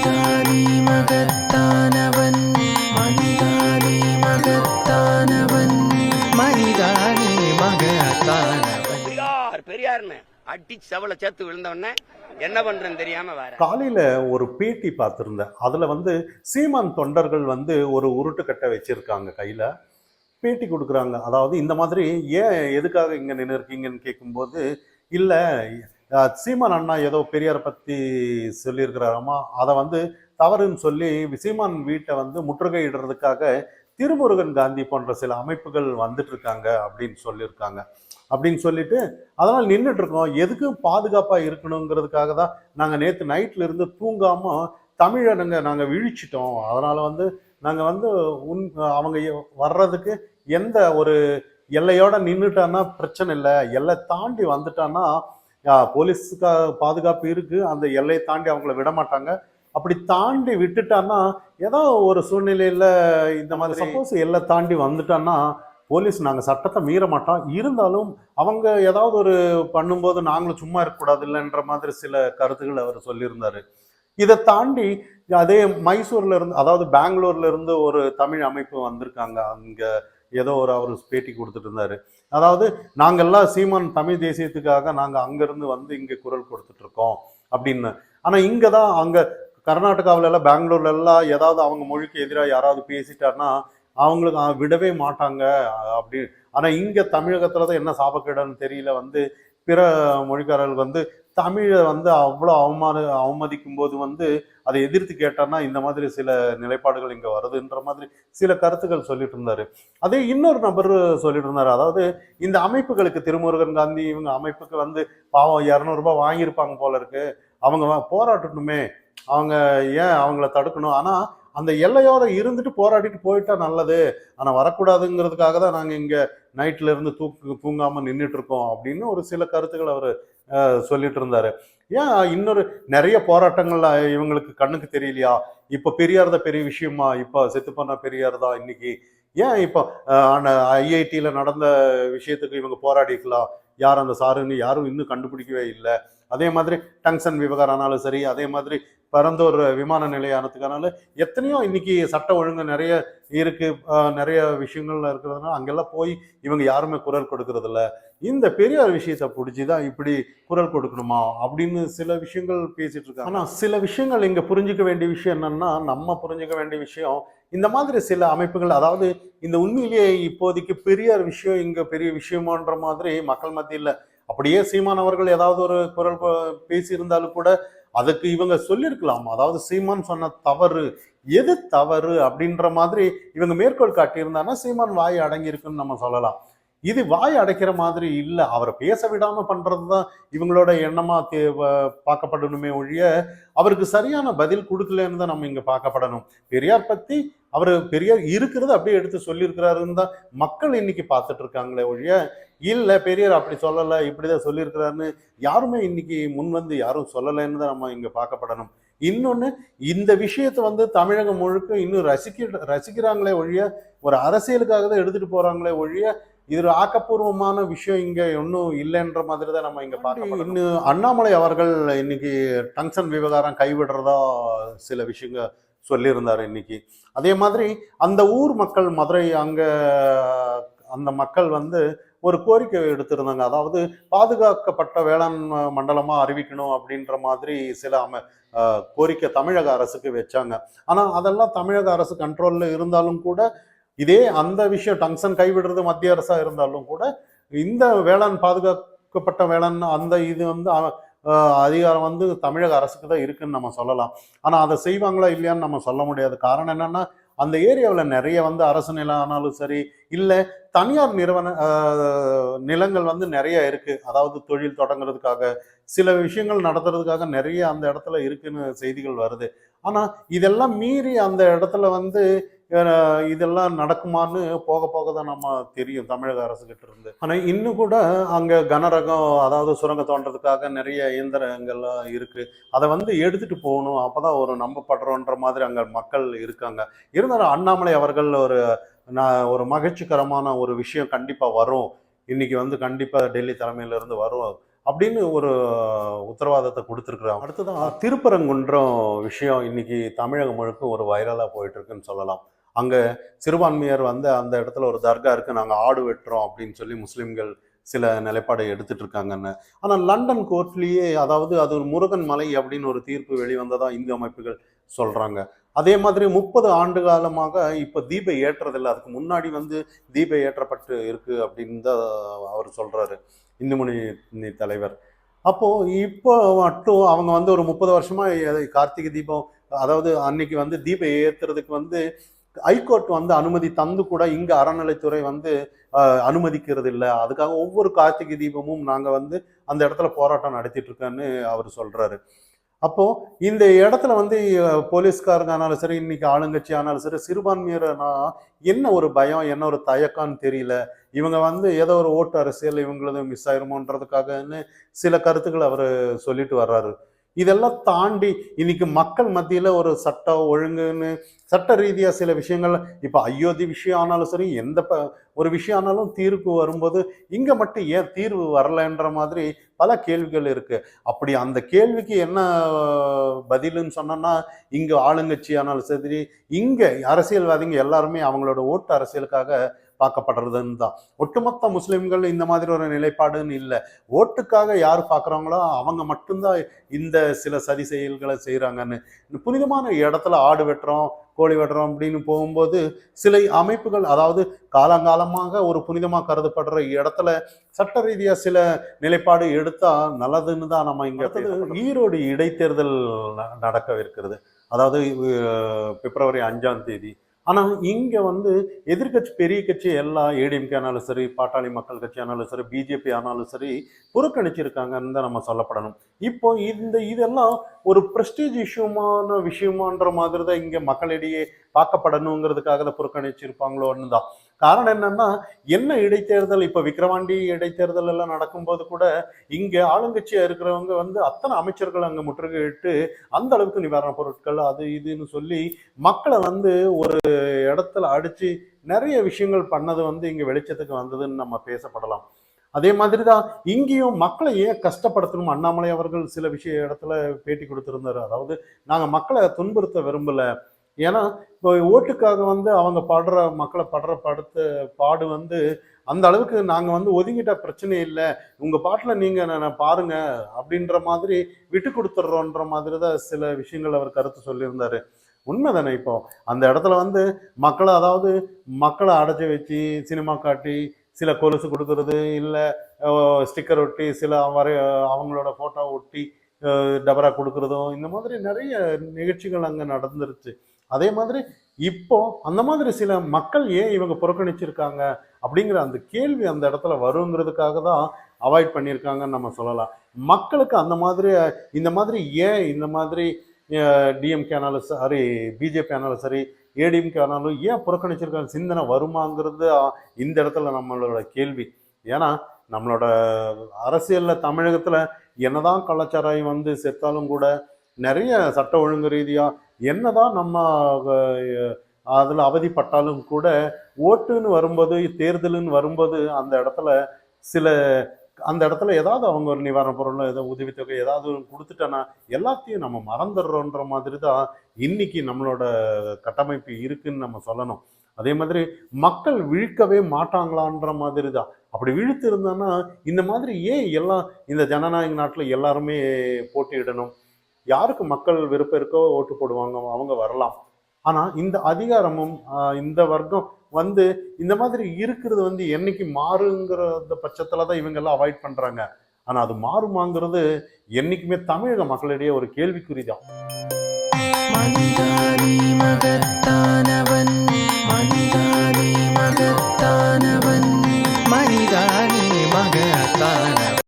மனிதானே மகத்தானவன், மனிதானே மகத்தானவன், மனிதானே மகத்தானவன். பெரியார் பெரியார்னு அடி செவல சேர்த்து விழுந்தவொடனே என்ன பண்றேன்னு தெரியாம வேற. காலையில ஒரு பேட்டி பார்த்திருந்தேன். அதுல சீமான் தொண்டர்கள் ஒரு உருட்டுக்கட்டை வச்சிருக்காங்க கையில, பேட்டி கொடுக்குறாங்க. அதாவது இந்த மாதிரி ஏன் எதுக்காக இங்க நின்று இருக்கீங்கன்னு கேட்கும்போது, இல்ல சீமான் அண்ணா ஏதோ பெரியாரை பத்தி சொல்லியிருக்கிறாராமா, அதை தவறுன்னு சொல்லி சீமான் வீட்டை முற்றுகையிடுறதுக்காக திருமுருகன் காந்தி போன்ற சில அமைப்புகள் வந்துட்டு இருக்காங்க அப்படின்னு சொல்லியிருக்காங்க. அப்படின்னு சொல்லிட்டு அதனால் நின்றுட்டு இருக்கோம், எதுக்கும் பாதுகாப்பா இருக்கணுங்கிறதுக்காக தான் நாங்க நேற்று நைட்ல இருந்து தூங்காம தமிழனுங்க நாங்க விழிச்சிட்டோம். அதனால நாங்க அவங்க வர்றதுக்கு எந்த ஒரு எல்லையோட நின்றுட்டான்னா பிரச்சனை இல்லை, எல்லை தாண்டி வந்துட்டான்னா போலீஸுக்கு பாதுகாப்பு இருக்கு, அந்த எல்லையை தாண்டி அவங்கள விட மாட்டாங்க. அப்படி தாண்டி விட்டுட்டான்னா ஏதோ ஒரு சூழ்நிலையில இந்த மாதிரி சப்போஸ் எல்லை தாண்டி வந்துட்டான்னா போலீஸ் நாங்கள் சட்டத்தை மீற மாட்டோம், இருந்தாலும் அவங்க ஏதாவது ஒரு பண்ணும்போது நாங்களும் சும்மா இருக்கக்கூடாது இல்லைன்ற மாதிரி சில கருத்துக்கள் அவர் சொல்லியிருந்தாரு. இதை தாண்டி அதே மைசூர்ல இருந்து, அதாவது பெங்களூர்ல இருந்து ஒரு தமிழ் அமைப்பு வந்திருக்காங்க. அங்க ஏதோ அவர் பேட்டி கொடுத்துட்டு இருந்தாரு. அதாவது நாங்கெல்லாம் சீமான் தமிழ் தேசியத்துக்காக நாங்க அங்கிருந்து இங்க குரல் கொடுத்துட்டு இருக்கோம் அப்படின்னு. ஆனா இங்கதான் அங்க கர்நாடகாவில எல்லாம் பெங்களூர்ல எல்லாம் ஏதாவது அவங்க மொழிக்கு எதிராக யாராவது பேசிட்டாருன்னா அவங்களுக்கு விடவே மாட்டாங்க அப்படி. ஆனா இங்க தமிழகத்துலதான் என்ன சாபக்கேடுன்னு தெரியல, பிற மொழிக்காரர்கள் தமிழை அவ்வளோ அவமதிக்கும் போது அதை எதிர்த்து கேட்டார்னா இந்த மாதிரி சில நிலைப்பாடுகள் இங்க வருதுன்ற மாதிரி சில கருத்துக்கள் சொல்லிட்டு இருந்தாரு. அதே இன்னொரு நபர் சொல்லிட்டு இருந்தாரு, அதாவது இந்த அமைப்புகளுக்கு திருமுருகன் காந்தி இவங்க அமைப்புக்கு பாவம் 200 ரூபாய் வாங்கியிருப்பாங்க போல இருக்கு, அவங்க போராட்டணுமே, அவங்க ஏன் அவங்கள தடுக்கணும், ஆனா அந்த எல்லையோட இருந்துட்டு போராடிட்டு போயிட்டா நல்லது, ஆனா வரக்கூடாதுங்கிறதுக்காக தான் நாங்க இங்க நைட்ல இருந்து தூங்காம நின்றுட்டு இருக்கோம் அப்படின்னு ஒரு சில கருத்துக்கள் அவர் சொல்லிட்டு இருந்தாரு. ஏன் இன்னொரு நிறைய போராட்டங்கள்ல இவங்களுக்கு கண்ணுக்கு தெரியலையா, இப்ப பெரியார் தான் பெரிய விஷயமா, இப்ப செத்து போன பெரியார் தான் இன்னைக்கு, ஏன் இப்போ ஐஐடியில நடந்த விஷயத்துக்கு இவங்க போராடிக்கலாம், யார் அந்த சாருன்னு யாரும் இன்னும் கண்டுபிடிக்கவே இல்லை. அதே மாதிரி டங்ஷன் விவகாரம் ஆனாலும் சரி, அதே மாதிரி பரந்தூர் விமான நிலையானதுக்கானாலும் எத்தனையோ இன்னைக்கு சட்ட ஒழுங்கு நிறைய இருக்கு, நிறைய விஷயங்கள்ல இருக்கிறதுனால அங்கெல்லாம் போய் இவங்க யாருமே குரல் கொடுக்கறது இல்லை. இந்த பெரியார் விஷயத்தை பிடிச்சிதான் இப்படி குரல் கொடுக்கணுமா அப்படின்னு சில விஷயங்கள் பேசிட்டு இருக்காங்க. ஆனா சில விஷயங்கள் இங்க புரிஞ்சுக்க வேண்டிய விஷயம் என்னன்னா, நம்ம புரிஞ்சுக்க வேண்டிய விஷயம், இந்த மாதிரி சில அமைப்புகள், அதாவது இந்த உண்மையிலேயே இப்போதைக்கு பெரியார் விஷயம் இங்க பெரிய விஷயமான்ற மாதிரி மக்கள் மத்தியில் அப்படியே சீமான் அவர்கள் ஏதாவது ஒரு குரல் பேசியிருந்தாலும் கூட அதுக்கு இவங்க சொல்லியிருக்கலாம். அதாவது சீமான் சொன்ன தவறு எது தவறு அப்படின்ற மாதிரி இவங்க மேற்கோள் காட்டியிருந்தாங்கன்னா சீமான் வாய் அடங்கி இருக்குன்னு நம்ம சொல்லலாம். இது வாய் அடைக்கிற மாதிரி இல்லை, அவரை பேச விடாம பண்றதுதான் இவங்களோட எண்ணமா பார்க்கப்படணுமே ஒழிய அவருக்கு சரியான பதில் கொடுக்கலன்னு தான் நம்ம இங்க பார்க்கப்படணும். பெரியார் பத்தி பெரியார் இருக்கிறது அப்படியே எடுத்து சொல்லியிருக்கிறாருன்னு தான் மக்கள் இன்னைக்கு பார்த்துட்டு இருக்காங்களே ஒழிய, இல்ல பெரியார் அப்படி சொல்லலை இப்படிதான் சொல்லியிருக்கிறாருன்னு யாருமே இன்னைக்கு யாரும் சொல்லலைன்னு தான் நம்ம இங்க பார்க்கப்படணும். இன்னொன்னு, இந்த விஷயத்தை தமிழகம் முழுக்க இன்னும் ரசிக்கிறாங்களே ஒழிய, ஒரு அரசியலுக்காக தான் எடுத்துட்டு போறாங்களே ஒழிய இது ஒரு ஆக்கப்பூர்வமான விஷயம் இங்க ஒன்றும் இல்லைன்ற மாதிரி தான் நம்ம இங்க பார்க்க. இன்னும் அண்ணாமலை அவர்கள் இன்னைக்கு டங்ஷன் விவகாரம் கைவிடுறதா சில விஷயங்கள் சொல்லியிருந்தாரு இன்னைக்கு. அதே மாதிரி அந்த ஊர் மக்கள், மதுரை அங்க அந்த மக்கள் ஒரு கோரிக்கை எடுத்திருந்தாங்க, அதாவது பாதுகாக்கப்பட்ட வேளாண் மண்டலமா அறிவிக்கணும் அப்படின்ற மாதிரி சில கோரிக்கை தமிழக அரசுக்கு வச்சாங்க. ஆனா அதெல்லாம் தமிழக அரசு கண்ட்ரோல்ல இருந்தாலும் கூட, இதே அந்த விஷயம் டங்ஷன் கைவிடுறது மத்திய அரசா இருந்தாலும் கூட, இந்த வேளாண் பாதுகாக்கப்பட்ட வேளாண் அந்த இது அதிகாரம் தமிழக அரசுக்கு தான் இருக்குன்னு நம்ம சொல்லலாம். ஆனா அதை செய்வாங்களா இல்லையான்னு நம்ம சொல்ல முடியாது. காரணம் என்னன்னா, அந்த ஏரியாவில் நிறைய அரசு நிலம் ஆனாலும் சரி, இல்லை தனியார் நிலங்கள் நிறைய இருக்கு, அதாவது தொழில் தொடங்குறதுக்காக சில விஷயங்கள் நடத்துறதுக்காக நிறைய அந்த இடத்துல இருக்குன்னு செய்திகள் வருது. ஆனா இதெல்லாம் மீறி அந்த இடத்துல இதெல்லாம் நடக்குமான்னு போக போக தான் நம்ம தெரியும் தமிழக அரசு கிட்ட இருந்து. ஆனா இன்னும் கூட அங்க கனரகம், அதாவது சுரங்க தோன்றதுக்காக நிறைய இயந்திரங்கள்லாம் இருக்கு, அதை எடுத்துட்டு போகணும், அப்பதான் ஒரு நம்பப்படுறோன்ற மாதிரி அங்க மக்கள் இருக்காங்க. இருந்தாலும் அண்ணாமலை அவர்கள் ஒரு மகிழ்ச்சிகரமான ஒரு விஷயம் கண்டிப்பா வரும் இன்னைக்கு, கண்டிப்பா டெல்லி தலைமையில இருந்து வரும் அப்படின்னு ஒரு உத்தரவாதத்தை கொடுத்துருக்குறாங்க. அடுத்ததான் திருப்பரங்குன்றம் விஷயம் இன்னைக்கு தமிழகம் முழுக்க ஒரு வைரலாக போயிட்டு இருக்குன்னு சொல்லலாம். அங்கே சிறுபான்மையர் வந்து அந்த இடத்துல ஒரு தர்கா இருக்கு, நாங்கள் ஆடு வெட்டுறோம் அப்படின்னு சொல்லி முஸ்லிம்கள் சில நிலைப்பாடை எடுத்துட்டு இருக்காங்கன்னு. ஆனால் லண்டன் கோர்ட்லேயே, அதாவது அது ஒரு முருகன் மலை அப்படின்னு ஒரு தீர்ப்பு வெளிவந்ததா இந்து அமைப்புகள் சொல்றாங்க. அதே மாதிரி 30 ஆண்டு காலமாக இப்போ தீபை ஏற்றுறதில்லை, அதுக்கு முன்னாடி வந்து தீபை ஏற்றப்பட்டு இருக்கு அப்படின்னு தான் அவர் சொல்றாரு, இந்து முன்னணி தலைவர். அப்போ இப்போ மட்டும் அவங்க வந்து ஒரு 30 வருஷமா கார்த்திகை தீபம், அதாவது அன்னைக்கு வந்து தீபம் ஏத்துறதுக்கு வந்து ஹைகோர்ட் வந்து அனுமதி தந்து கூட இங்க அறநிலைத்துறை வந்து அனுமதிக்கிறது இல்லை. அதுக்காக ஒவ்வொரு கார்த்திகை தீபமும் நாங்க வந்து அந்த இடத்துல போராட்டம் நடத்திட்டு இருக்கோன்னு அவர் சொல்றாரு. அப்போ இந்த இடத்துல வந்து போலீஸ்காரங்க ஆனாலும் சரி, இன்னைக்கு ஆளுங்கட்சி ஆனாலும் சரி, சிறுபான்மையர்னா என்ன ஒரு பயம், என்ன ஒரு தயக்கம்னு தெரியல. இவங்க வந்து ஏதோ ஒரு ஓட்டு அரசியல் இவங்களது மிஸ் ஆயிருமோன்றதுக்காகன்னு சில கருத்துக்களை அவர் சொல்லிட்டு வர்றாரு. இதெல்லாம் தாண்டி இன்னைக்கு மக்கள் மத்தியில ஒரு சட்டம் ஒழுங்குன்னு சட்ட ரீதியா சில விஷயங்கள், இப்ப அயோத்தி விஷயம் ஆனாலும் சரி, எந்த ஒரு விஷயம் ஆனாலும் தீர்ப்பு வரும்போது இங்க மட்டும் ஏன் தீர்வு வரலன்ற மாதிரி பல கேள்விகள் இருக்கு. அப்படி அந்த கேள்விக்கு என்ன பதிலுன்னு சொன்னோம்னா, இங்க ஆளுங்கட்சி ஆனாலும் சரி, இங்க அரசியல்வாதிங்க எல்லாருமே அவங்களோட ஓட்டு அரசியலுக்காக பார்க்கப்படுறதுன்னு தான். ஒட்டுமொத்த முஸ்லிம்கள் இந்த மாதிரி ஒரு நிலைப்பாடுன்னு இல்லை. ஓட்டுக்காக யார் பார்க்குறாங்களோ அவங்க மட்டும்தான் இந்த சில சதி செயல்களை செய்கிறாங்கன்னு. இந்த புனிதமான இடத்துல ஆடு வெட்டுறோம், கோழி வெட்டுறோம் அப்படின்னு போகும்போது சில அமைப்புகள், அதாவது காலங்காலமாக ஒரு புனிதமாக கருதப்படுற இடத்துல சட்ட ரீதியாக சில நிலைப்பாடு எடுத்தா நல்லதுன்னு தான் நம்ம இங்கே. ஈரோடு இடைத்தேர்தல் நடக்கவிருக்கிறது, அதாவது பிப்ரவரி 5ஆம் தேதி. ஆனால் இங்கே வந்து எதிர்கட்சி பெரிய கட்சி எல்லாம் ஏடிஎம்கே ஆனாலும் சரி, பாட்டாளி மக்கள் கட்சி ஆனாலும் சரி, பிஜேபி ஆனாலும் சரி புறக்கணிச்சிருக்காங்கன்னு தான் நம்ம சொல்லப்படணும். இப்போ இதெல்லாம் ஒரு ப்ரெஸ்டீஜ் விஷயமான்ற மாதிரி தான் இங்கே மக்களிடையே பார்க்கப்படணுங்கிறதுக்காக தான் புறக்கணிச்சிருப்பாங்களோன்னு தான். காரணம் என்னன்னா, என்ன இடைத்தேர்தல் இப்போ விக்கிரவாண்டி இடைத்தேர்தல் எல்லாம் நடக்கும்போது கூட இங்கே ஆளுங்கட்சியா இருக்கிறவங்க வந்து அத்தனை அமைச்சர்கள் அங்கே முற்றுகையிட்டு அந்த அளவுக்கு நிவாரண பொருட்கள் அது இதுன்னு சொல்லி மக்களை வந்து ஒரு இடத்துல அடிச்சு நிறைய விஷயங்கள் பண்ணது வந்து இங்க வெளிச்சத்துக்கு வந்ததுன்னு நம்ம பேசப்படலாம். அதே மாதிரிதான் இங்கேயும் மக்களை ஏன் கஷ்டப்படுத்தணும். அண்ணாமலை அவர்கள் சில இடத்துல பேட்டி கொடுத்திருந்தாரு, அதாவது நாங்க மக்களை துன்புறுத்த விரும்பல, ஏன்னா இப்போ ஓட்டுக்காக வந்து அவங்க மக்களை பாடு வந்து அந்த அளவுக்கு நாங்க வந்து ஒதுங்கிட்ட பிரச்சனை இல்லை, உங்க பாட்டுல நீங்க பாருங்க அப்படின்ற மாதிரி விட்டு கொடுத்துட்றோன்ற மாதிரி தான் சில விஷயங்கள் அவர் கருத்து சொல்லியிருந்தாரு. உண்மைதானே. இப்போ அந்த இடத்துல வந்து மக்களை அடைச்சி வச்சு சினிமா காட்டி சில கொலுசு கொடுக்கறது, இல்லை ஸ்டிக்கர் ஒட்டி சில அவங்களோட ஃபோட்டோ ஒட்டி டபரா கொடுக்குறதும், இந்த மாதிரி நிறைய நிகழ்ச்சிகள் அங்கே நடந்துருச்சு. அதே மாதிரி இப்போ அந்த மாதிரி சில மக்கள் ஏன் இவங்க புறக்கணிச்சிருக்காங்க அப்படிங்கிற அந்த கேள்வி அந்த இடத்துல வருங்கிறதுக்காக தான் அவாய்ட் பண்ணியிருக்காங்கன்னு நம்ம சொல்லலாம். மக்களுக்கு அந்த மாதிரி இந்த மாதிரி ஏன் இந்த மாதிரி டிஎம்கே ஆனாலும் சரி, பிஜேபி ஆனாலும் சரி, ஏடிஎம்கே ஆனாலும் ஏன் புறக்கணிச்சிருக்காங்க சிந்தனை வருமாங்கிறது இந்த இடத்துல நம்மளோட கேள்வி. ஏன்னா நம்மளோட அரசியலில் தமிழகத்தில் என்னதான் கலாச்சாரம் வந்து செத்தாலும் கூட நிறைய சட்ட ஒழுங்கு ரீதியாக என்னதான் நம்ம அதில் அவதிப்பட்டாலும் கூட ஓட்டுன்னு வரும்போது, தேர்தலுன்னு வரும்போது அந்த இடத்துல ஏதாவது அவங்க ஒரு நிவாரண பொருள், ஏதோ உதவித்தொகை ஏதாவது கொடுத்துட்டோன்னா எல்லாத்தையும் நம்ம மறந்துடுறோன்ற மாதிரி தான் இன்னைக்கு நம்மளோட கட்டமைப்பு இருக்குன்னு நம்ம சொல்லணும். அதே மாதிரி மக்கள் விழிக்கவே மாட்டாங்களான்ற மாதிரி தான். அப்படி விழித்து இருந்தோன்னா இந்த மாதிரி ஏன் எல்லாம் இந்த ஜனநாயக நாட்டில் எல்லாருமே போட்டியிடணும், யாருக்கு மக்கள் விருப்பம் இருக்கோ ஓட்டு போடுவாங்க, அவங்க வரலாம். ஆனால் இந்த அதிகாரமும் இந்த வர்க்கம் வந்து இந்த மாதிரி இருக்கிறது வந்து என்னைக்கு மாறுங்கிற பட்சத்துல தான் இவங்க எல்லாம் அவாய்ட் பண்றாங்க. ஆனா அது மாறுமாங்கிறது என்னைக்குமே தமிழக மக்களிடையே ஒரு கேள்விக்குறிதான்.